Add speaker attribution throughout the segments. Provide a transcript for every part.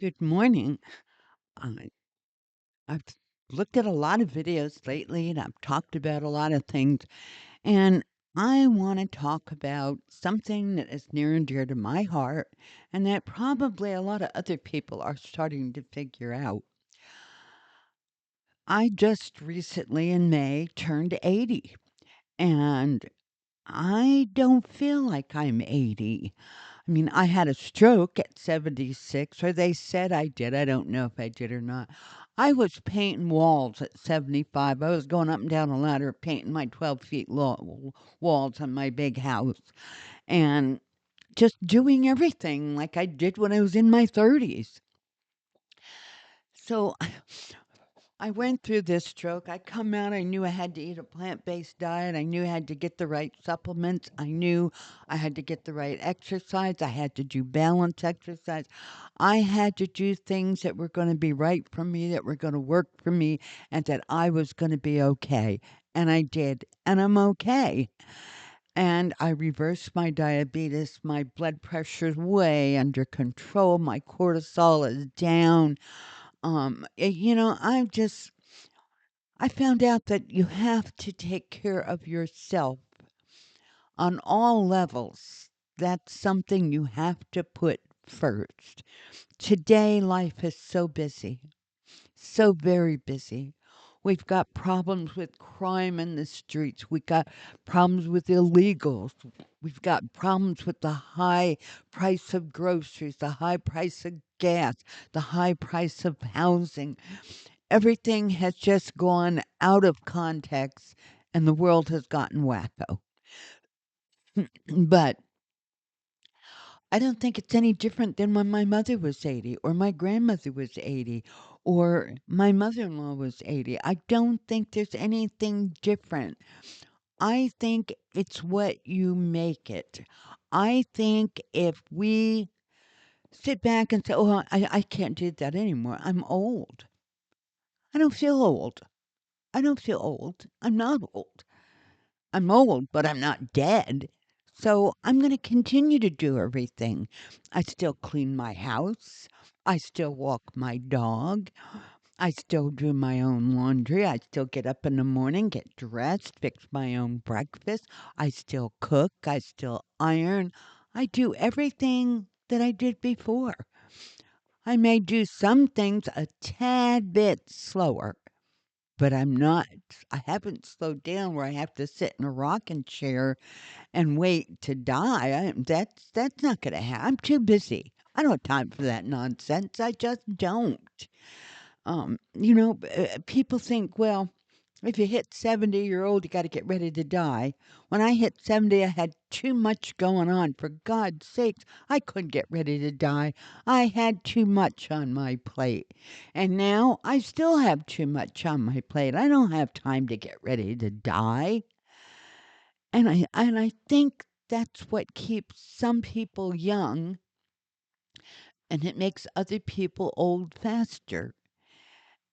Speaker 1: Good morning. I I've looked at a lot of videos lately and I've talked about a lot of things, and I want to talk about something that is near and dear to my heart and that probably a lot of other people are starting to figure out. I just recently in May turned 80, and I don't feel like I'm 80. I mean, I had a stroke at 76, or they said I did. I don't know if I did or not. I was painting walls at 75. I was going up and down a ladder painting my 12 feet walls on my big house and just doing everything like I did when I was in my 30s. So I went through this stroke. I come out, I knew I had to eat a plant-based diet. I knew I had to get the right supplements. I knew I had to get the right exercise. I had to do balance exercise. I had to do things that were going to be right for me, that were going to work for me, and that I was going to be okay. And I did, and I'm okay. And I reversed my diabetes. My blood pressure's way under control. My cortisol is down. I found out that you have to take care of yourself on all levels. That's something you have to put first. Today, life is so busy, so very busy. We've got problems with crime in the streets. We've got problems with illegals. We've got problems with the high price of groceries, the high price of gas, the high price of housing. Everything has just gone out of context and the world has gotten wacko. But I don't think it's any different than when my mother was 80 or my grandmother was 80 or my mother-in-law was 80. I don't think there's anything different. I think it's what you make it. I think if we sit back and say, oh, I can't do that anymore. I'm old. I don't feel old. I don't feel old. I'm not old. I'm old, but I'm not dead. So I'm going to continue to do everything. I still clean my house. I still walk my dog. I still do my own laundry. I still get up in the morning, get dressed, fix my own breakfast. I still cook. I still iron. I do everything that I did before. I may do some things a tad bit slower, but I haven't slowed down where I have to sit in a rocking chair and wait to die. That's not gonna happen. I'm too busy. I don't have time for that nonsense. I just don't. People think, well, if you hit 70, you're old, you got to get ready to die. When I hit 70, I had too much going on. For God's sakes, I couldn't get ready to die. I had too much on my plate. And now I still have too much on my plate. I don't have time to get ready to die. And I think that's what keeps some people young and it makes other people old faster.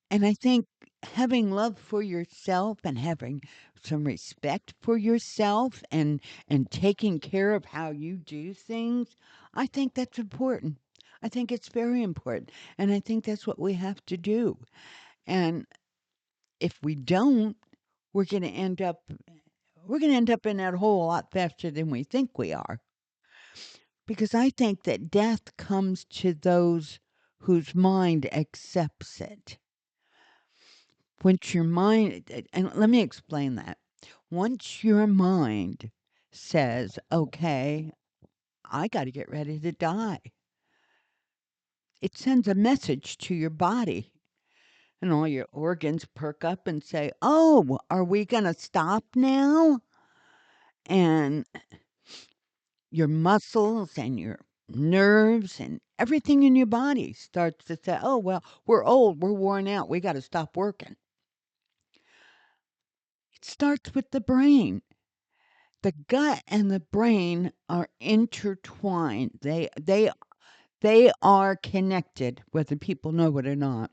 Speaker 1: And I think having love for yourself and having some respect for yourself and taking care of how you do things, I think that's important. I think it's very important. And I think that's what we have to do. And if we don't, we're going to end up in that hole a lot faster than we think we are. Because I think that death comes to those whose mind accepts it. Once your mind, and let me explain that. Once your mind says, okay, I got to get ready to die, it sends a message to your body. And all your organs perk up and say, oh, are we going to stop now? And your muscles and your nerves and everything in your body starts to say, oh, well, we're old, we're worn out, we got to stop working. It starts with the brain. The gut and the brain are intertwined. They are connected, whether people know it or not.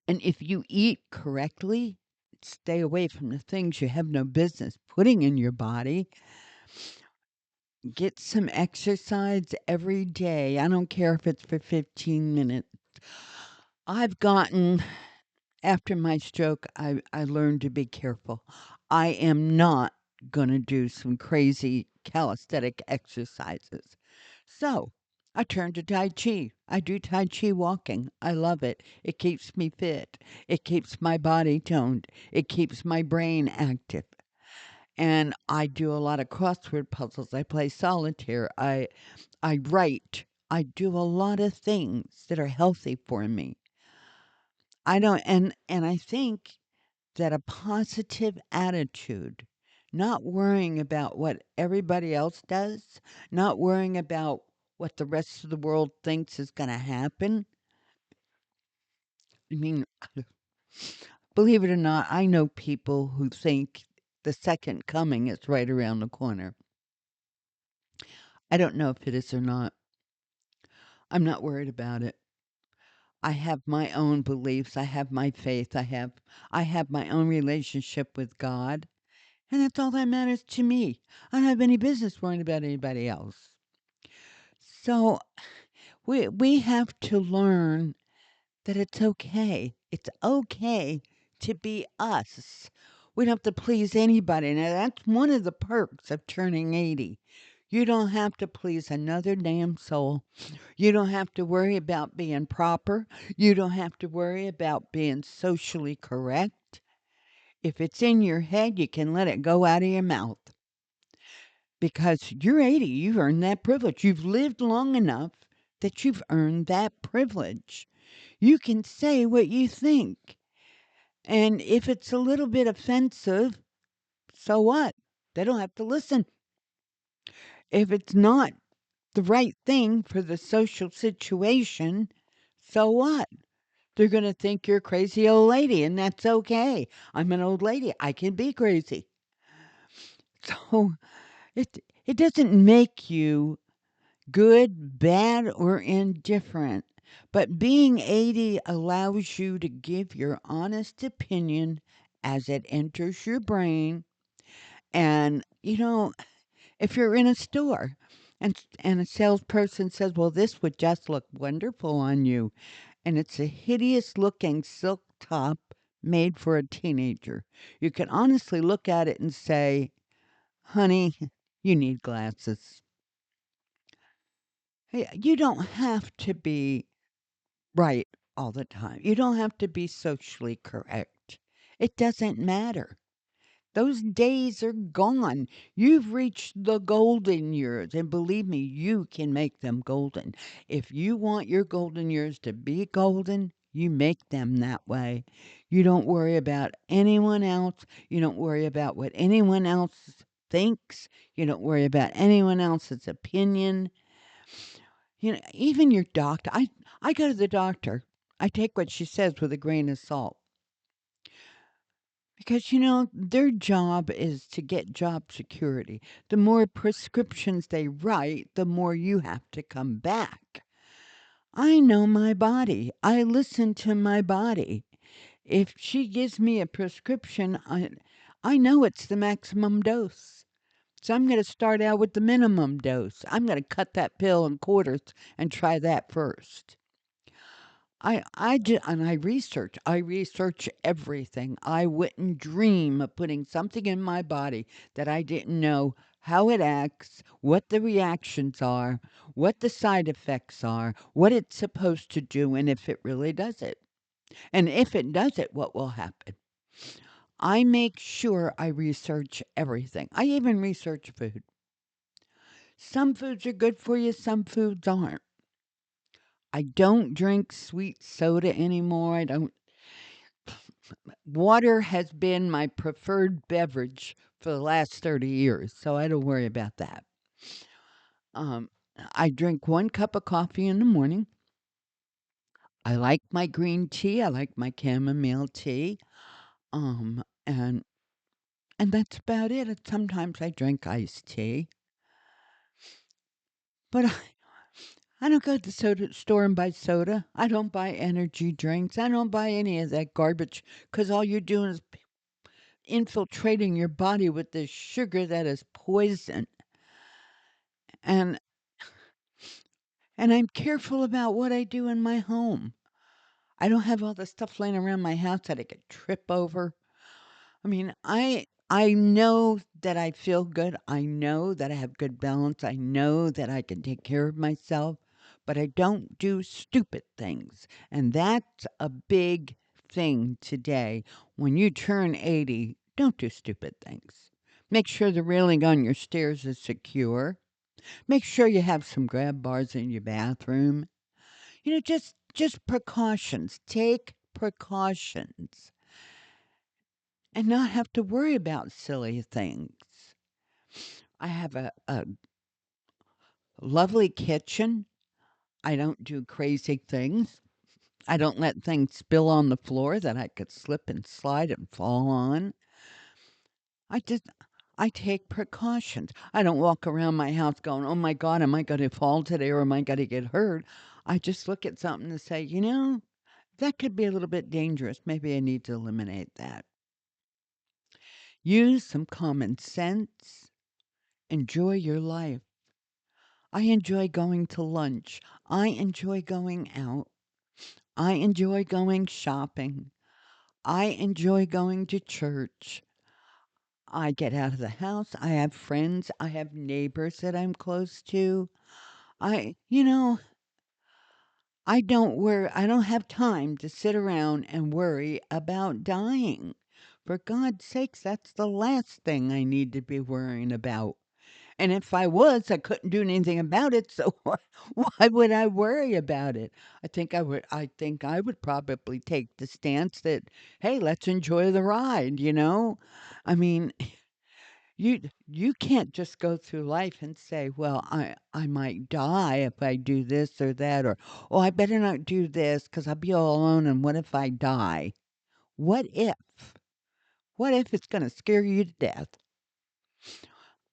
Speaker 1: And if you eat correctly, stay away from the things you have no business putting in your body, Get some exercise every day. I don't care if it's for 15 minutes. I've gotten After my stroke, I learned to be careful. I am not going to do some crazy calisthenic exercises. So I turned to Tai Chi. I do Tai Chi walking. I love it. It keeps me fit. It keeps my body toned. It keeps my brain active. And I do a lot of crossword puzzles. I play solitaire. I write. I do a lot of things that are healthy for me. I don't and I think that a positive attitude, not worrying about what everybody else does, not worrying about what the rest of the world thinks is going to happen. I mean, believe it or not, I know people who think the second coming is right around the corner. I don't know if it is or not. I'm not worried about it. I have my own beliefs. I have my faith. I have my own relationship with God. And that's all that matters to me. I don't have any business worrying about anybody else. So we have to learn that it's okay. It's okay to be us. We don't have to please anybody. Now that's one of the perks of turning 80. You don't have to please another damn soul. You don't have to worry about being proper. You don't have to worry about being socially correct. If it's in your head, you can let it go out of your mouth. Because you're 80, you've earned that privilege. You've lived long enough that you've earned that privilege. You can say what you think. And if it's a little bit offensive, so what? They don't have to listen. If it's not the right thing for the social situation, so what? They're going to think you're a crazy old lady, and that's okay. I'm an old lady. I can be crazy. So it doesn't make you good, bad, or indifferent. But being 80 allows you to give your honest opinion as it enters your brain. And, if you're in a store and a salesperson says, well, this would just look wonderful on you, and it's a hideous looking silk top made for a teenager, you can honestly look at it and say, honey, you need glasses. Hey, you don't have to be right all the time. You don't have to be socially correct. It doesn't matter. Those days are gone. You've reached the golden years, and believe me, you can make them golden. If you want your golden years to be golden, you make them that way. You don't worry about anyone else. You don't worry about what anyone else thinks. You don't worry about anyone else's opinion. Even your doctor. I go to the doctor. I take what she says with a grain of salt. Because, their job is to get job security. The more prescriptions they write, the more you have to come back. I know my body. I listen to my body. If she gives me a prescription, I know it's the maximum dose. So I'm going to start out with the minimum dose. I'm going to cut that pill in quarters and try that first. And I research everything. I wouldn't dream of putting something in my body that I didn't know how it acts, what the reactions are, what the side effects are, what it's supposed to do, and if it really does it. And if it does it, what will happen? I make sure I research everything. I even research food. Some foods are good for you, some foods aren't. I don't drink sweet soda anymore. I don't Water has been my preferred beverage for the last 30 years, so I don't worry about that. Um, I drink 1 cup of coffee in the morning. I like my green tea. I like my chamomile tea. And that's about it. Sometimes I drink iced tea, but I don't go to the soda store and buy soda. I don't buy energy drinks. I don't buy any of that garbage because all you're doing is infiltrating your body with this sugar that is poison. And I'm careful about what I do in my home. I don't have all the stuff laying around my house that I could trip over. I mean, I know that I feel good. I know that I have good balance. I know that I can take care of myself, but I don't do stupid things. And that's a big thing today. When you turn 80, don't do stupid things. Make sure the railing on your stairs is secure. Make sure you have some grab bars in your bathroom. Just precautions. Take precautions and not have to worry about silly things. I have a lovely kitchen. I don't do crazy things. I don't let things spill on the floor that I could slip and slide and fall on. I just I take precautions. I don't walk around my house going, "Oh my God, am I going to fall today or am I going to get hurt?" I just look at something and say, that could be a little bit dangerous. Maybe I need to eliminate that. Use some common sense. Enjoy your life. I enjoy going to lunch. I enjoy going out. I enjoy going shopping. I enjoy going to church. I get out of the house. I have friends. I have neighbors that I'm close to. I, you know, I don't have time to sit around and worry about dying. For God's sakes, that's the last thing I need to be worrying about. And if I was, I couldn't do anything about it, so why would I worry about it? I think I would probably take the stance that, hey, let's enjoy the ride. I mean, you can't just go through life and say, well, I might die if I do this or that, or oh, I better not do this because I'll be all alone, and what if I die? What if? What if it's going to scare you to death?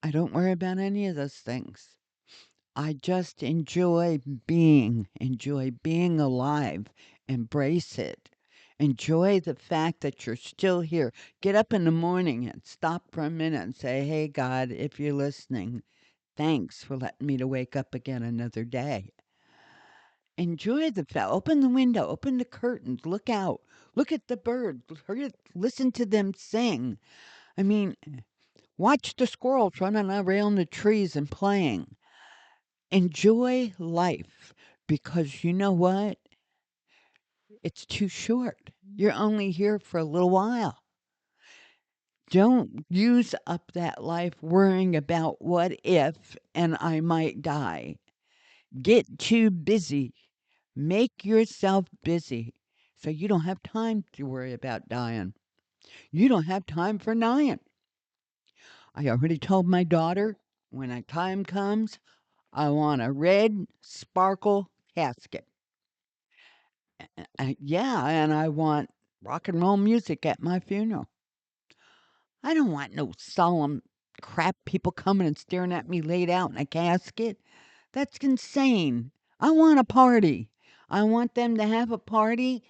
Speaker 1: I don't worry about any of those things. I just enjoy being alive, embrace it. Enjoy the fact that you're still here. Get up in the morning and stop for a minute and say, "Hey, God, if you're listening, thanks for letting me to wake up again another day." Enjoy the fact. Open the window, open the curtains, look out, look at the birds, listen to them sing. I mean, watch the squirrels running around the trees and playing. Enjoy life because you know what? It's too short. You're only here for a little while. Don't use up that life worrying about what if and I might die. Get too busy. Make yourself busy so you don't have time to worry about dying. You don't have time for dying. I already told my daughter when that time comes, I want a red sparkle casket. Yeah, and I want rock and roll music at my funeral. I don't want no solemn crap people coming and staring at me laid out in a casket. That's insane. I want a party. I want them to have a party,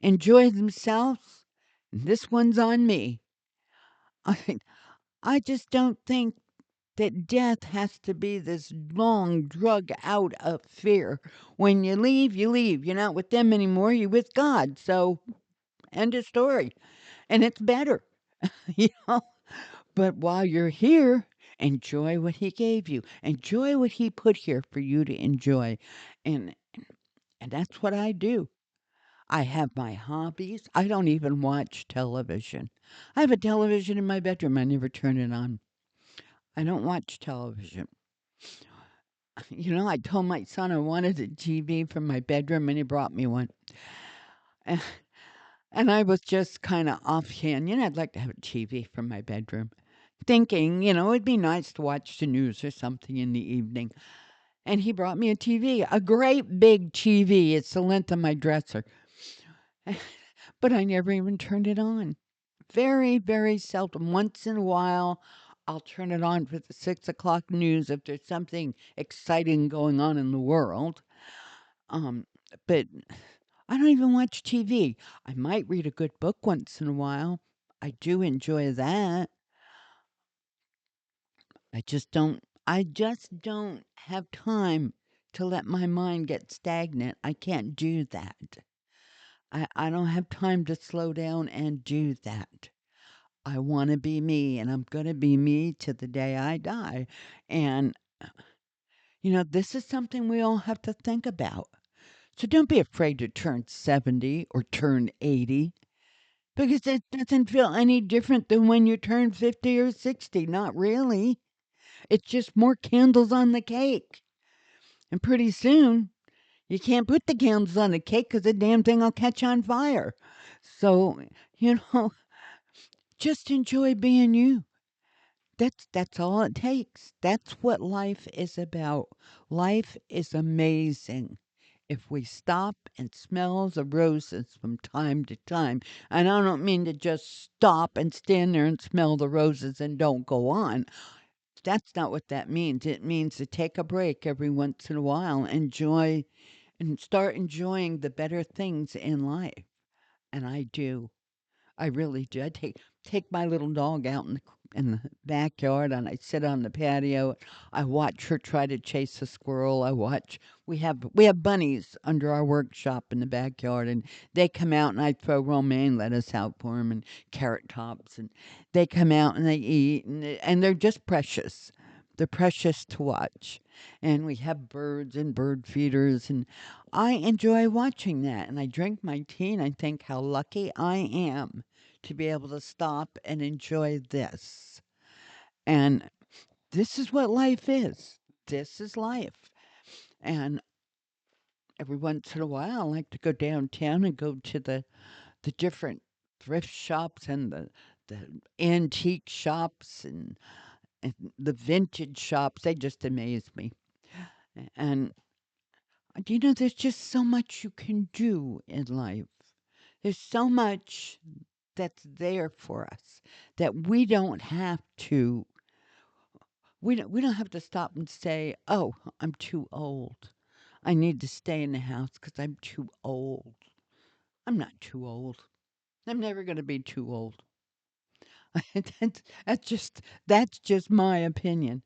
Speaker 1: enjoy themselves. This one's on me. I, I just don't think that death has to be this long drug out affair. When you leave, you leave. You're not with them anymore. You're with God. So, end of story. And it's better, you know. But while you're here, enjoy what He gave you. Enjoy what He put here for you to enjoy. And and that's what I do. I have my hobbies. I don't even watch television. I have a television in my bedroom. I never turn it on. I don't watch television. I told my son I wanted a TV for my bedroom, and he brought me one. And I was just kind of offhand, I'd like to have a TV for my bedroom. Thinking, it'd be nice to watch the news or something in the evening. And he brought me a TV, a great big TV. It's the length of my dresser. But I never even turned it on. Very, very seldom. Once in a while, I'll turn it on for the 6 o'clock news if there's something exciting going on in the world. Um, but I don't even watch TV. I might read a good book once in a while. I do enjoy that. I just don't I just don't have time to let my mind get stagnant. I can't do that. I don't have time to slow down and do that. I want to be me, and I'm going to be me to the day I die. And, this is something we all have to think about. So don't be afraid to turn 70 or turn 80 because it doesn't feel any different than when you turn 50 or 60. Not really. It's just more candles on the cake. And pretty soon, you can't put the candles on the cake because the damn thing will catch on fire. So, you know, just enjoy being you. That's all it takes. That's what life is about. Life is amazing if we stop and smell the roses from time to time. And I don't mean to just stop and stand there and smell the roses and don't go on. That's not what that means. It means to take a break every once in a while, enjoy and start enjoying the better things in life. And I do. I really do. I take my little dog out in the backyard, and I sit on the patio. I watch her try to chase a squirrel. We have bunnies under our workshop in the backyard, and they come out, and I throw romaine lettuce out for them and carrot tops, and they come out and they eat, and they're just precious. They're precious to watch. And we have birds and bird feeders, and I enjoy watching that. And I drink my tea, and I think how lucky I am to be able to stop and enjoy this. And this is what life is. This is life. And every once in a while, I like to go downtown and go to the different thrift shops and the antique shops and the vintage shops. They just amaze me. And there's just so much you can do in life. There's so much that's there for us that we don't have to stop and say, "Oh, I'm too old. I need to stay in the house because I'm too old." I'm not too old. I'm never going to be too old. That's just my opinion.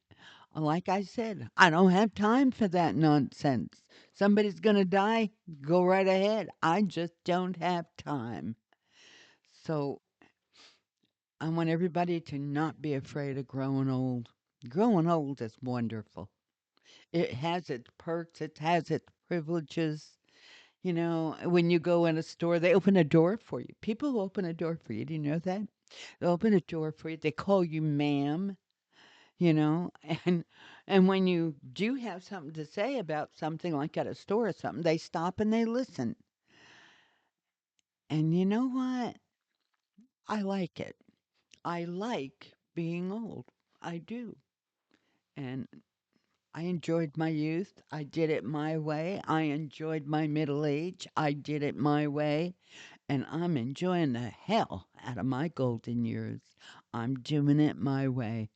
Speaker 1: Like I said, I don't have time for that nonsense. Somebody's going to die, go right ahead. I just don't have time. So I want everybody to not be afraid of growing old. Growing old is wonderful. It has its perks, it has its privileges. When you go in a store, they open a door for you. People open a door for you. Do you know that? They open a door for you. They call you ma'am, you know, and and when you do have something to say about something like at a store or something, they stop and they listen. And you know what? I like it. I like being old. I do. And I enjoyed my youth. I did it my way. I enjoyed my middle age. I did it my way. And I'm enjoying the hell out of my golden years. I'm doing it my way.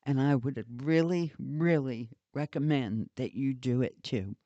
Speaker 1: And I would really, really recommend that you do it too.